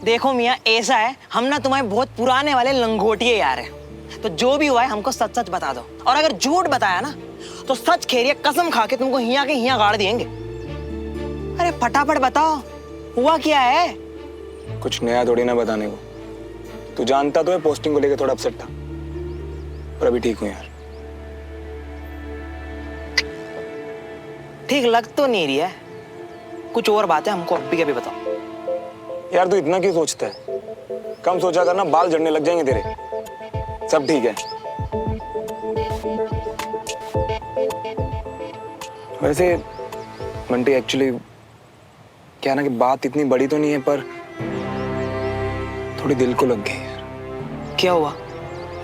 देखो मियाँ, ऐसा है, हम ना तुम्हारे बहुत पुराने वाले लंगोटिए यार हैं। तो जो भी हुआ है हमको सच सच बता दो, और अगर झूठ बताया ना तो सच खेरिए कसम खा के तुमको हिया के हिया गाड़ देंगे। अरे फटाफट बताओ, हुआ क्या है? कुछ नया थोड़ी ना बताने को। तू जानता तो है पोस्टिंग को लेकर थोड़ा अपसेट था, पर अभी ठीक हूँ यार। ठीक लग तो नहीं रही है, कुछ और बात है, हमको अभी के अभी बताओ। यार तू इतना क्यों सोचता है? कम सोचा करना, बाल झड़ने लग जाएंगे तेरे। सब ठीक है। वैसे बंटी, एक्चुअली क्या ना कि बात इतनी बड़ी तो नहीं है, पर थोड़ी दिल को लग गई यार। क्या हुआ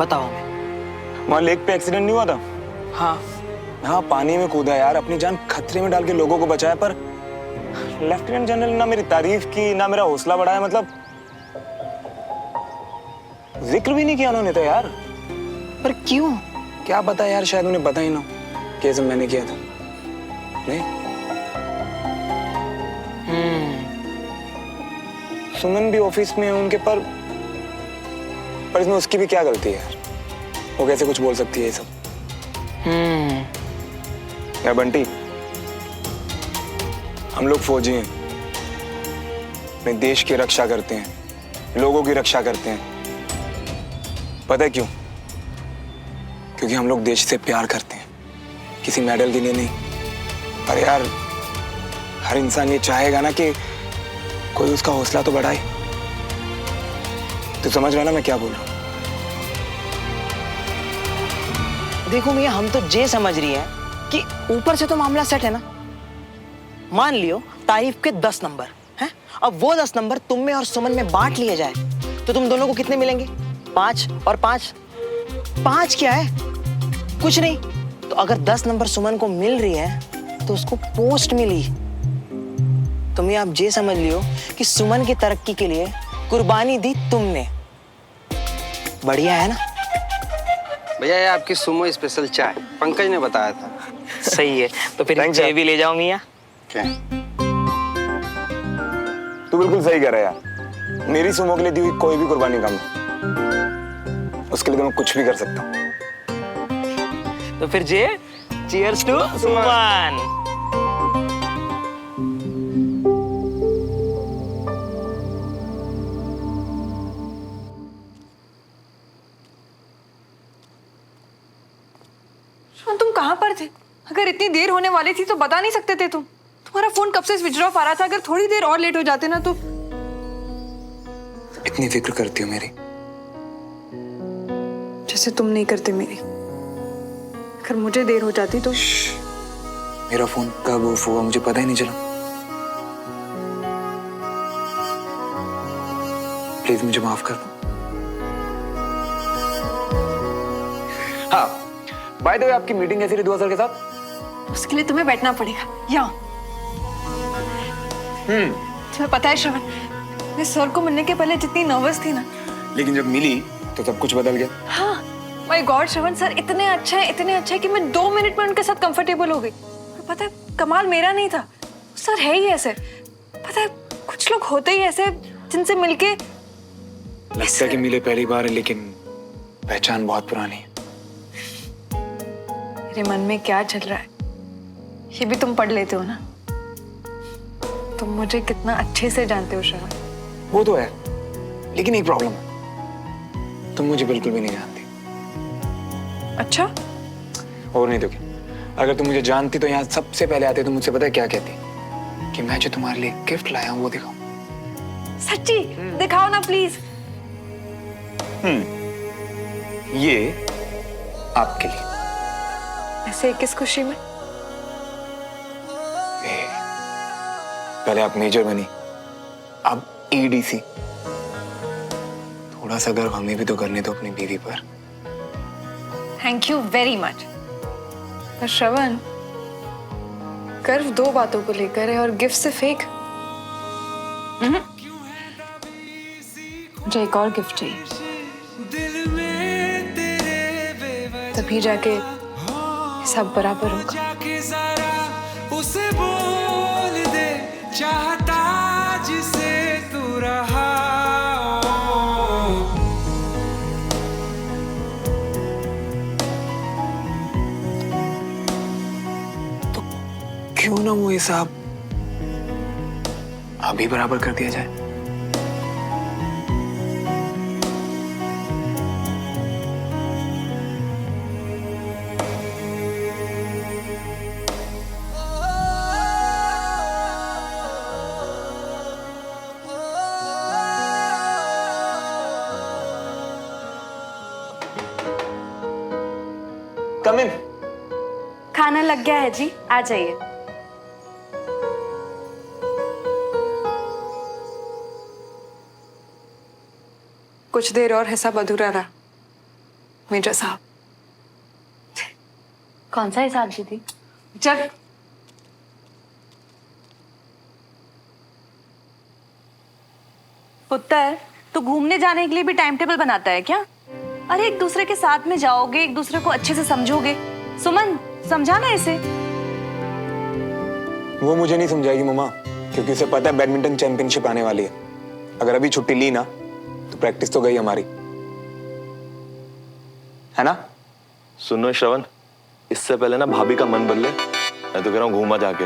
बताओ हमें। वहां लेक पे एक्सीडेंट नहीं हुआ था? हाँ हाँ, पानी में कूदा यार, अपनी जान खतरे में डाल के लोगों को बचाया, पर लेफ्टिनेंट जनरल ना मेरी तारीफ की ना मेरा हौसला बढ़ाया, मतलब जिक्र भी नहीं किया उन्होंने तो यार। पर क्यों? क्या पता यार, शायद उन्हें पता ही ना कि ये सब मैंने किया था। नहीं, सुमन भी ऑफिस में है उनके, पर इसमें उसकी भी क्या गलती है यार? वो कैसे कुछ बोल सकती है ये सब? यार बंटी, हम लोग फौजी हैं, अपने देश की रक्षा करते हैं, लोगों की रक्षा करते हैं। पता है क्यों? क्योंकि हम लोग देश से प्यार करते हैं, किसी मेडल के लिए नहीं। पर यार हर इंसान ये चाहेगा ना कि कोई उसका हौसला तो बढ़ाए। तू समझ रहा ना मैं क्या बोल रहा हूँ? देखो मियाँ, हम तो ये समझ रही हैं कि ऊपर से तो मामला सेट है ना। मान लियो तारीफ के 10 नंबर हैं, अब वो 10 नंबर तुम में और सुमन में बांट लिए जाए तो तुम दोनों को कितने मिलेंगे? 5 और 5, 5 क्या है? कुछ नहीं। तो अगर 10 नंबर सुमन को मिल रही है तो उसको पोस्ट मिली। तुम्हें आप ये समझ लियो कि सुमन की तरक्की के लिए कुर्बानी दी तुमने। बढ़िया है ना? भैया ये आपकी सुमो स्पेशल चाय पंकज ने बताया था। सही है, तो फिर चाय भी ले जाओ मियाँ। क्या? तू बिल्कुल सही कह रहा है यार। मेरी सुमो के लिए दी हुई कोई भी कुर्बानी कम है, उसके लिए तो मैं कुछ भी कर सकता हूँ। तो फिर जे चीयर्स टू सुमन। तुम कहाँ पर थे? अगर इतनी देर होने वाली थी तो बता नहीं सकते थे तुम? तुम्हारा फोन कब से स्विच ऑफ आ रहा था, अगर थोड़ी देर और लेट हो जाते ना तो। इतनी फिक्र करती हो मेरी? जैसे तुम नहीं करते मेरी। अगर मुझे देर हो जाती तो। मेरा फोन कब ऑफ हुआ मुझे पता ही नहीं चला। प्लीज मुझे माफ कर दो। हाँ, बाय द वे आपकी मीटिंग कैसी रही दुआ सर के साथ? उसके लिए तुम्हें बैठना पड़ेगा यहाँ। तुम्हें पता है श्रवण, मैं सर को मिलने के पहले जितनी नर्वस थी ना, लेकिन जब मिली तो सब कुछ बदल गया। हाँ माय गॉड श्रवण, सर इतने अच्छे हैं कि मैं 2 मिनट में उनके साथ कंफर्टेबल हो गई। और पता है कमाल मेरा नहीं था, सर है ही ऐसे। पता है कुछ लोग होते ही ऐसे जिनसे मिलके लगता है कि मिले पहली बार है, लेकिन पहचान बहुत पुरानी है। मेरे मन में क्या चल रहा है ये भी तुम पढ़ लेते हो ना। तुम मुझे कितना अच्छे से जानते हो श्रवण। वो तो है, लेकिन एक प्रॉब्लम है, तुम मुझे बिल्कुल भी नहीं जानती। अच्छा? और नहीं तो क्या, अगर तुम मुझे जानती तो यहाँ सबसे पहले आते तो मुझसे पता है क्या कहती? कि मैं जो तुम्हारे लिए गिफ्ट लाया हूँ वो दिखाऊं। सच्ची? दिखाओ ना प्लीज। ये आपके लिए। ऐसे किस खुशी में? पहले आप मेजर बनी, अब एडीसी। थोड़ा सा गर्व हमें भी तो करने दो अपनी बीवी पर। Thank you very much. पर श्रवण, गर्व 2 बातों को लेकर है और गिफ्ट सिर्फ एक। मुझे एक और गिफ्ट चाहिए, तभी जाके सब बराबर होगा। उसे बोल दे चाहता जिसे तू रहा हो। तो क्यों ना वो हिसाब अभी बराबर कर दिया जाए। कम इन। खाना लग गया है जी, आ जाइए। कुछ देर और हिसाब अधूरा रहा मेजर साहब। कौन सा हिसाब दीदी? जब पुत्र, तू घूमने जाने के लिए भी टाइम टेबल बनाता है क्या? अरे एक दूसरे के साथ में जाओगे, एक दूसरे को अच्छे से समझोगे। सुमन, समझाना इसे। वो मुझे नहीं समझाएगी मम्मा, क्योंकि उसे पता है बैडमिंटन चैंपियनशिप आने वाली है। अगर अभी छुट्टी ली ना तो प्रैक्टिस तो गई हमारी, है ना? सुनो श्रवण, इससे पहले ना भाभी का मन बदले, मैं तो कह रहा हूँ घूमा जाके।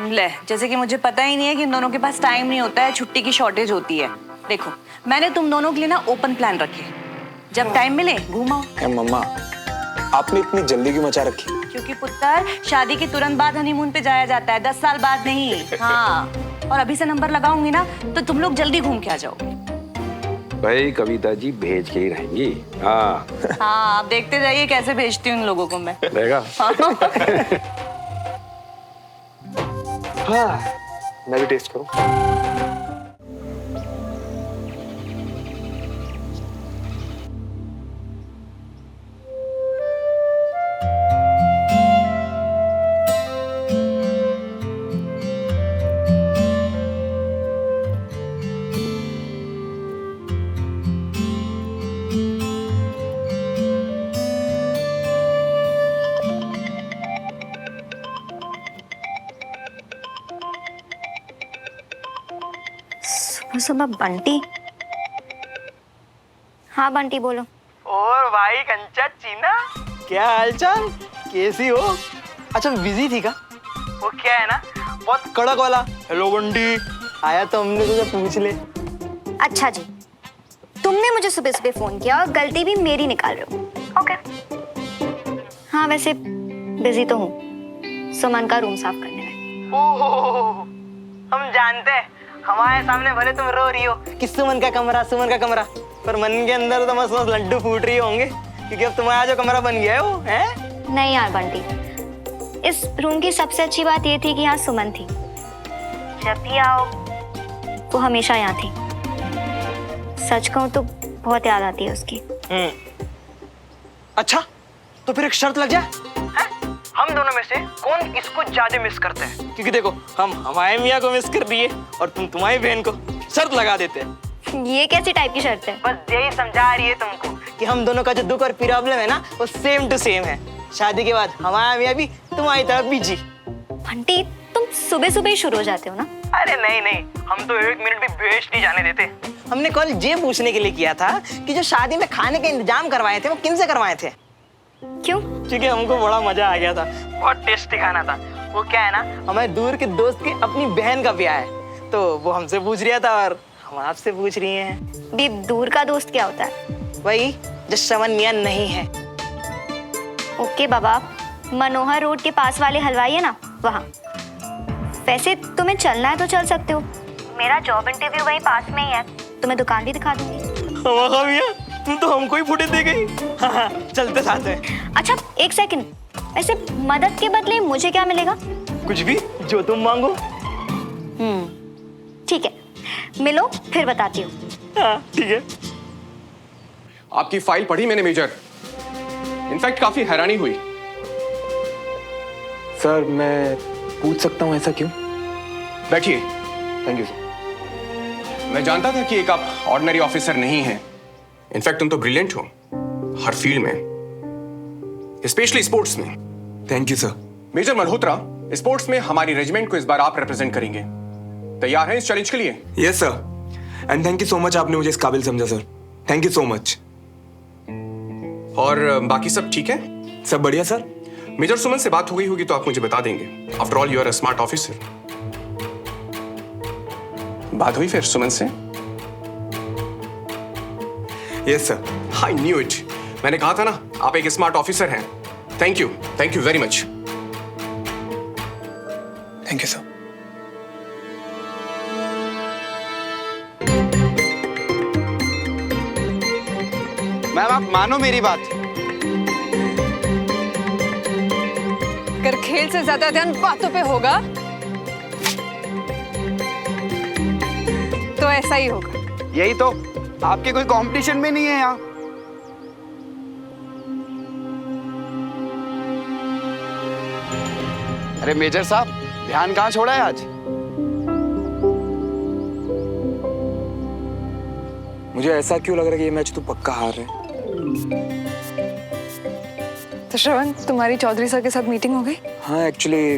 ले, जैसे कि मुझे पता ही नहीं है कि इन दोनों के पास टाइम नहीं होता है, छुट्टी की शॉर्टेज होती है। देखो, मैंने तुम दोनों के लिए ना ओपन प्लान रखे, जब टाइम मिले घूमाओ। मम्मा, आपने इतनी जल्दी क्यों मचा रखी? क्योंकि पुत्र, शादी के तुरंत बाद हनीमून पे जाया जाता है, 10 साल बाद नहीं। हाँ, और अभी से नंबर लगाऊंगी ना तो तुम लोग जल्दी घूम के आ जाओगे। भाई कविता जी भेज के ही रहेंगी। हाँ हाँ, आप देखते जाइए कैसे भेजती हूँ इन लोगों को मैं। रहेगा। हाँ, मैं भी टेस्ट करूं। सुबह बंटी। हाँ बंटी बोलो। और भाई कंचा चीना, क्या हालचाल, कैसी हो? अच्छा बिजी थी का? वो क्या है ना, बहुत कड़क वाला हेलो बंटी आया तो हमने तुझे पूछ ले। अच्छा जी, तुमने मुझे सुबह सुबह फोन किया और गलती भी मेरी निकाल रहे हो। ओके। हाँ वैसे बिजी तो हूँ, सुमन का रूम साफ करने में। ओह, हम जानते हैं, हमारे सामने भले तुम रो रही हो कि सुमन का कमरा, पर मन के अंदर तो मस्त मस्त लड्डू फूट रही होंगे, क्योंकि अब तुम्हारा जो कमरा बन गया है वो है। नहीं यार बंटी, इस रूम की सबसे अच्छी बात ये थी कि यहाँ सुमन थी। जब भी आओ वो हमेशा यहाँ थी। सच कहूँ तो बहुत याद आती है उसकी। अच्छा, तो फिर एक शर्त लग जाए, हम दोनों में से कौन इसको ज्यादा मिस करते हैं? क्योंकि देखो, हम हमारे मियाँ को मिस कर दिए और तुम तुम्हारी बहन को। शर्त लगा देते हैं। ये कैसी टाइप की शर्त है? बस यही समझा रही है तुमको कि हम दोनों का जो दुख और प्रॉब्लम है ना, वो सेम टू सेम है। शादी के बाद हमारा मियाँ भी तुम्हारी तरह बिजी। बंटी, तुम सुबह सुबह ही शुरू हो जाते हो ना? अरे नहीं नहीं, हम तो एक मिनट भी वेस्ट नहीं जाने देते। हमने कॉल ये पूछने के लिए किया था कि जो शादी में खाने के इंतजाम करवाए थे वो किन से करवाए थे? क्यों? क्योंकि हमको बड़ा मजा आ गया था, बहुत टेस्टी खाना था। वो क्या है ना, हमारे दूर के दोस्त की अपनी बहन का ब्याह है, तो वो हमसे पूछ रहा था और हम आपसे पूछ रही हैं। भी दूर का दोस्त क्या होता है? वही जो श्रवण मियां नहीं है। ओके बाबा, मनोहर रोड के पास वाले हलवाई है ना, वहाँ। वैसे तुम्हें चलना है तो चल सकते हो, मेरा जॉब इंटरव्यू वहीं पास में ही है, तुम्हें दुकान भी दिखा दूंगी। हमारा मियां, तुम तो हमको ही फुटेज दे गई। हाँ, चलते साथ में। अच्छा एक सेकंड, ऐसे मदद के बदले मुझे क्या मिलेगा? कुछ भी जो तुम मांगो। ठीक है, मिलो फिर बताती हूँ। हाँ ठीक है। आपकी फाइल पढ़ी मैंने मेजर, इनफैक्ट काफी हैरानी हुई। सर मैं पूछ सकता हूँ ऐसा क्यों? बैठिए। Thank you sir. मैं जानता था कि एक आप ऑर्डिनरी ऑफिसर नहीं हैं। इनफैक्ट तुम तो ब्रिलियंट हो हर फील्ड में, स्पेशली स्पोर्ट्स में। Thank you sir. Major Malhotra, sports में हमारी रेजिमेंट को इस बार आप रिप्रेजेंट करेंगे। तैयार हैं इस चैलेंज के लिए? Yes sir, and thank you so much, आपने मुझे इस काबिल समझा sir. Thank you so much. और बाकी सब ठीक है? सब बढ़िया सर। मेजर सुमन से बात हो गई होगी तो आप मुझे बता देंगे। After all you are a smart officer. बात हुई फिर सुमन से? Yes sir. I knew it. मैंने कहा था ना आप एक स्मार्ट ऑफिसर हैं। Thank you very much. Thank you sir. Ma'am आप मानो मेरी बात। अगर खेल से ज्यादा ध्यान बातों पे होगा तो ऐसा ही होगा। यही तो, आपके कोई कंपटीशन में नहीं है यहाँ। अरे मेजर साहब, ध्यान कहाँ छोड़ा है आज? मुझे ऐसा क्यों लग रहा है कि ये मैच तू पक्का हार रहा है? तो श्रवण, तुम्हारी चौधरी सर के साथ मीटिंग हो गई? हाँ एक्चुअली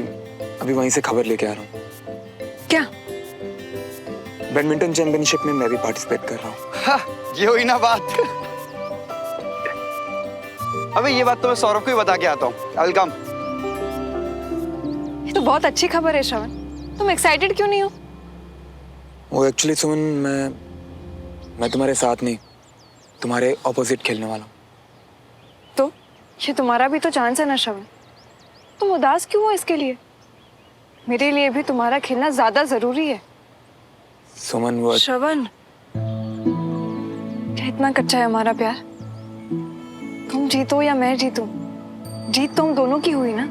अभी वहीं से खबर लेके आ रहा हूँ। क्या? बैडमिंटन चैंपियनशिप में मैं भी पार्टिसिपेट कर रहा हूँ। ये हुई ना बात। अबे ये बात तो मैं सौरभ को ही बता के आता हूँ। वेलकम। ये तो बहुत अच्छी खबर है श्रवण, तुम एक्साइटेड क्यों नहीं हो? वो एक्चुअली सुमन, मैं तुम्हारे साथ नहीं, तुम्हारे ऑपोजिट खेलने वाला हूँ। तो ये तुम्हारा भी तो चांस है ना श्रवण, तुम उदास क्यों हो इसके लिए? मेरे लिए भी तुम्हारा खेलना ज्यादा जरूरी है। सुमन वो श्रवण, क्या इतना कच्चा है हमारा प्यार? तुम जीतो या मैं जीतूं, जीत तो हम दोनों की हुई ना।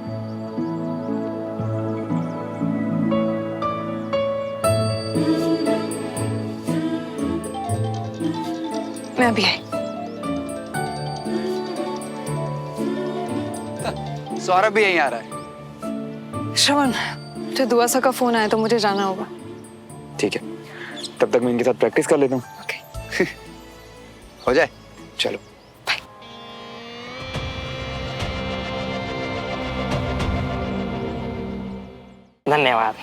मैं अभी आई। सौरभ भी यहीं आ रहा है। श्रवण, मुझे दुआ सा का फोन आया तो मुझे जाना होगा। ठीक है, तब तक मैं इनके साथ प्रैक्टिस कर लेता हूँ। ओके। हो जाए। चलो। धन्यवाद।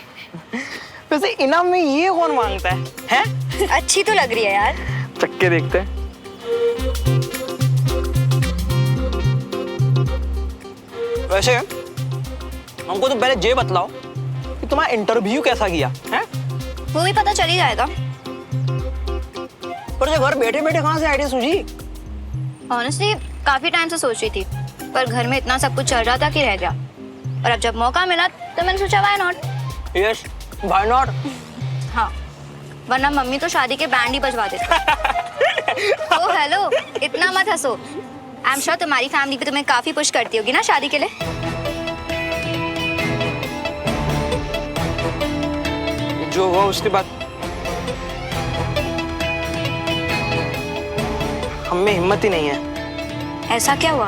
वैसे इनाम में ये कौन मांगता है? हैं? अच्छी तो लग रही है यार। चक्के देखते हैं। वैसे हमको तो पहले ये बतलाओ कि तुम्हारा इंटरव्यू कैसा गया है? वो भी पता चल ही जाएगा। पर जो घर बैठे बैठे कहाँ से आइडिया सूझी? ऑनेस्टली काफी टाइम से सोच रही थी, पर घर में इतना सब कुछ चल रहा था कि रह गया। और अब जब मौका मिला तो मैंने सोचा why not. Yes, why not. हाँ, वरना मम्मी तो शादी के बैंड ही बजवा देती। ओ हेलो, इतना मत हंसो। आई एम श्योर तुम्हारी फैमिली भी तुम्हें काफी पुश करती होगी ना शादी के लिए। जो हुआ उसके बाद हम में हिम्मत ही नहीं है। ऐसा क्या हुआ?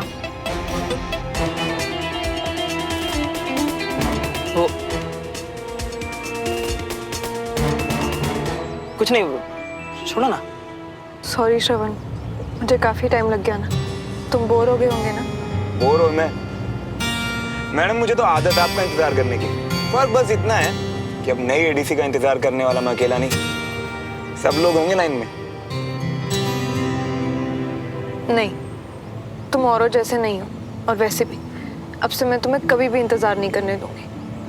वो कुछ नहीं, छोड़ो ना। सॉरी श्रवण, मुझे काफी टाइम लग गया ना। तुम बोर हो गए होंगे ना? बोर हो मैं? मैडम मुझे तो आदत है आपका इंतजार करने की। पर बस इतना है कि अब नई एडीसी का इंतजार करने वाला मैं अकेला नहीं, सब लोग होंगे लाइन में। नहीं, तुम औरों जैसे नहीं हो। और वैसे भी अब से मैं तुम्हें कभी भी इंतजार नहीं करने दूंगी।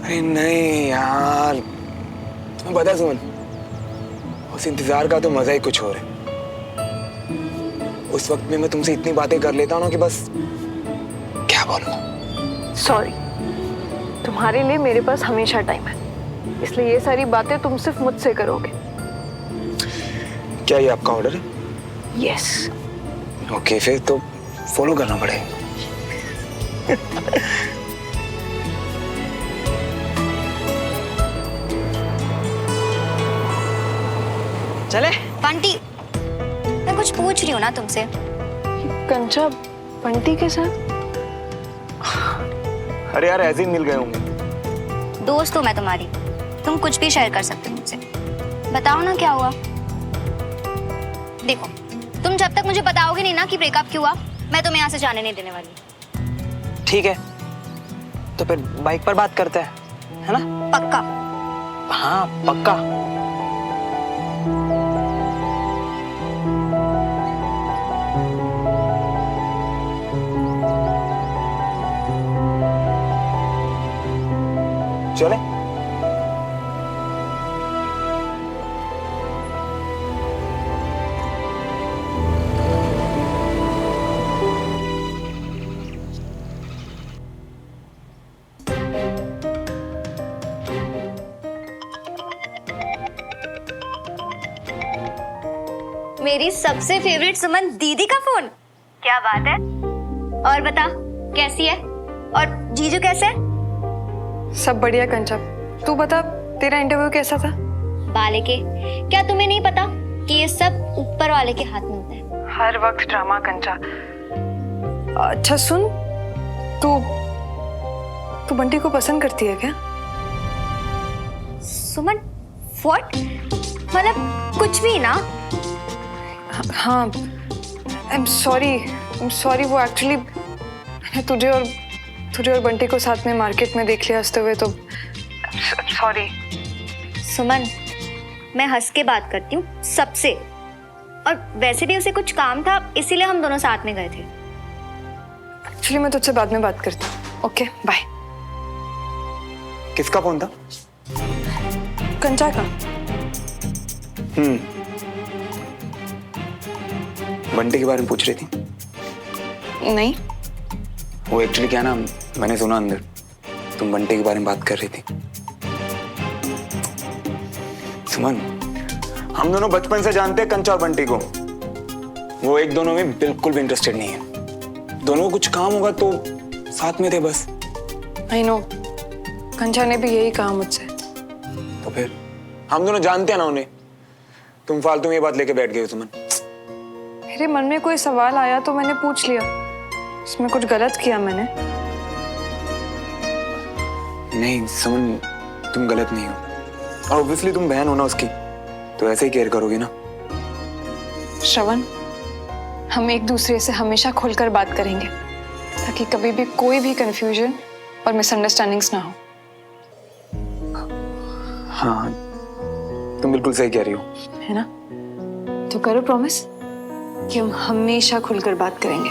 अरे नहीं यार, तुम्हें पता है सुमन, उस इंतजार का तो मजा ही कुछ और है। उस वक्त में मैं तुमसे इतनी बातें कर लेता हूँ ना कि बस क्या बोलूं। सॉरी, तुम्हारे लिए मेरे पास हमेशा टाइम है, इसलिए ये सारी बातें तुम सिर्फ मुझसे करोगे। क्या ये आपका ऑर्डर है? यस। ओके, फिर तो फॉलो करना पड़ेगा। चले? बंटी, मैं कुछ पूछ रही हूँ ना तुमसे। कंचा बंटी के साथ? अरे यार ऐसे ही मिल गए होंगे। दोस्त हूँ मैं तुम्हारी, तुम कुछ भी शेयर कर सकते हो मुझसे। बताओ ना क्या हुआ। देखो, तुम जब तक मुझे बताओगे नहीं ना कि ब्रेकअप क्यों हुआ, मैं तुम्हें यहाँ से जाने नहीं देने वाली। ठीक है, तो फिर बाइक पर बात करते हैं, है ना? पक्का? हाँ पक्का। चले? मेरी सबसे फेवरेट सुमन दीदी का फोन। क्या बात है। और बता कैसी है, और जीजू कैसे है? सब बढ़िया कंचा। तू बता, तेरा इंटरव्यू कैसा था? बाले के, क्या तुम्हें नहीं पता कि ये सब ऊपर वाले के हाथ में होता है? हर वक्त ड्रामा कंचा। अच्छा सुन, तू तू बंटी को पसंद करती है क्या? सुमन व्हाट? मतलब कुछ भी ना। हाँ, आई एम सॉरी, वो एक्चुअली मैंने तुझे और बंटी को साथ में मार्केट में देख लिया हंसते हुए, तो सॉरी। सुमन, मैं हंस के बात करती हूँ सबसे, और वैसे भी उसे कुछ काम था इसीलिए हम दोनों साथ में गए थे। एक्चुअली मैं तुझसे बाद में बात करती हूँ। Okay bye. किसका फोन था? कंचा का। बंटी के बारे में पूछ रही थी? नहीं, वो एक्चुअली क्या ना, मैंने सुना अंदर तुम बंटी के बारे में बात कर रही थी। सुमन, हम दोनों बचपन से जानते हैं कंचा और बंटी को। वो एक दोनों में बिल्कुल भी इंटरेस्टेड नहीं है। दोनों को कुछ काम होगा तो साथ में थे बस। आई नो, कंचा ने भी यही कहा मुझसे। तो फिर हम दोनों जानते हैं ना उन्हें। तुम फालतू में ये बात लेके बैठ गए हो सुमन। मेरे मन में कोई सवाल आया तो मैंने पूछ लिया। इसमें कुछ गलत किया मैंने? नहीं सुमन, तुम गलत नहीं हो, और ऑब्वियसली तुम बहन हो ना उसकी, तो ऐसे ही केयर करोगे ना। श्रवण, हम एक दूसरे से हमेशा खुलकर बात करेंगे ताकि कभी भी कोई भी कंफ्यूजन और मिसअंडरस्टैंडिंग्स ना हो। हाँ, तुम बिल्कुल सही कह रही हो। है ना? तो करो प्रॉमिस कि हम हमेशा खुलकर बात करेंगे।